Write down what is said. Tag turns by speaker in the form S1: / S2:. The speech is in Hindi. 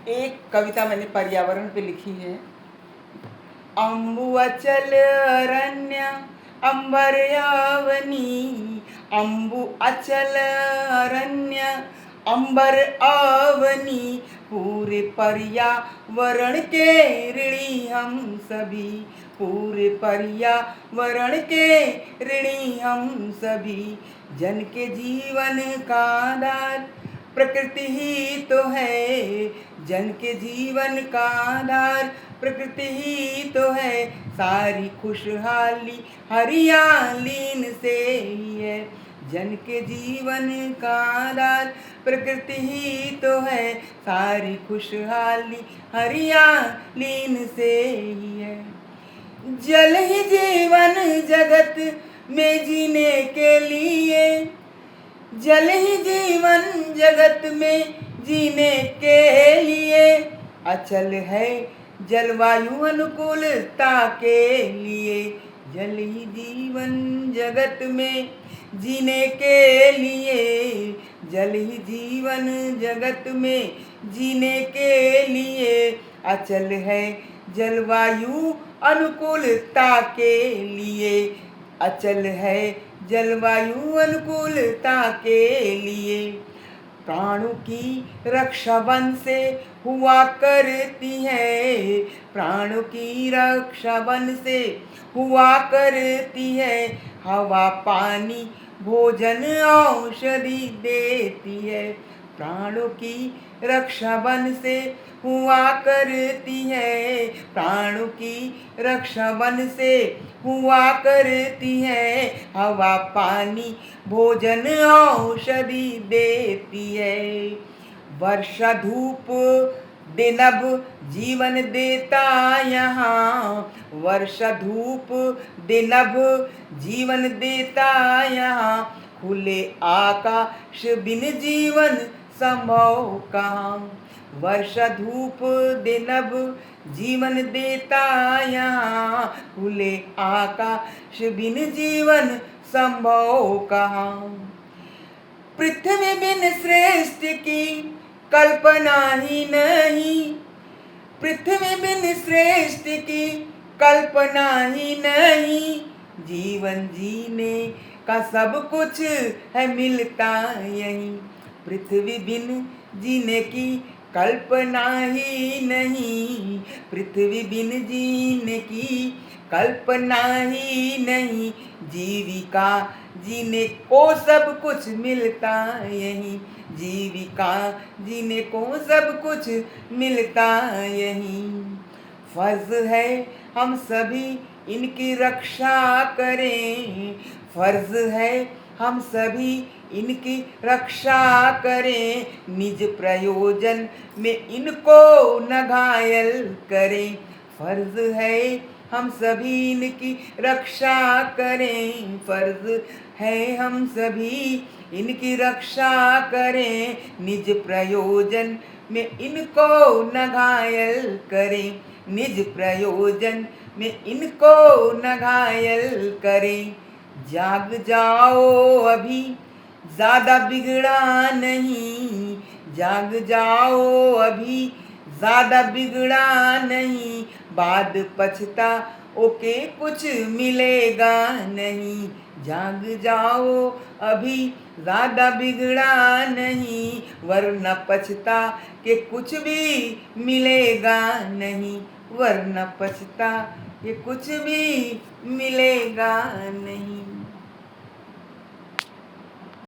S1: एक कविता मैंने पर्यावरण पे लिखी है। अम्बु अचल अरण्य अंबर आवनी, अम्बु अचल अरण्य अंबर आवनी, पूरे पर्यावरण के ऋणी हम सभी, पूरे पर्यावरण के ऋणी हम सभी। जन के जीवन का आधार प्रकृति ही तो है, जन के जीवन का आधार प्रकृति ही तो है, सारी खुशहाली हरियाली इनसे ही है। जन के जीवन का आधार प्रकृति ही तो है, सारी खुशहाली हरियाली इनसे ही है। जल ही जीवन जगत में जीने के लिए, जल ही जीवन जगत में जीने के लिए, अचल है जलवायु अनुकूलता के लिए। जल ही जीवन जगत में जीने के लिए, जल ही जीवन जगत में जीने के लिए, अचल है जलवायु अनुकूलता के लिए, अचल है जलवायु अनुकूलता के लिए। प्राणों की रक्षा वन से हुआ करती है, प्राणों की रक्षा वन से हुआ करती है, हवा पानी भोजन औषधि देती है। प्राणों की रक्षा वन से हुआ करती है, प्राणों की रक्षा वन से हुआ करती है, हवा पानी भोजन औषधि देती है। वर्षा धूप दिनब जीवन देता यहाँ, वर्षा धूप दिनब जीवन देता यहाँ, खुले आकाश बिन जीवन संभव कहाँ। वर्षा धूप दिनब जीवन देता यहाँ, खुले आकाश बिन जीवन संभव कहाँ। पृथ्वी बिन सृष्टि की कल्पना ही नहीं, पृथ्वी बिन सृष्टि की कल्पना ही नहीं, जीवन जीने का सब कुछ है मिलता यहीं। पृथ्वी बिन जीने की कल्पना ही नहीं, पृथ्वी बिन जीने की कल्पना ही नहीं, जीविका जीने को सब कुछ मिलता यहीं, जीविका जीने को सब कुछ मिलता यहीं। फर्ज है हम सभी इनकी रक्षा करें, फर्ज है हम सभी इनकी रक्षा करें, निज प्रयोजन में इनको न घायल करें। फर्ज है हम सभी इनकी रक्षा करें, फर्ज है हम सभी इनकी रक्षा करें, निज प्रयोजन में इनको न घायल करें, निज प्रयोजन में इनको न घायल करें। जाग जाओ अभी ज़्यादा बिगड़ा नहीं, जाग जाओ अभी ज़्यादा बिगड़ा नहीं, बाद पछता ओके कुछ मिलेगा नहीं। जाग जाओ अभी ज़्यादा बिगड़ा नहीं, वरना पछता के कुछ भी मिलेगा नहीं, वरना पछता के कुछ भी मिलेगा नहीं।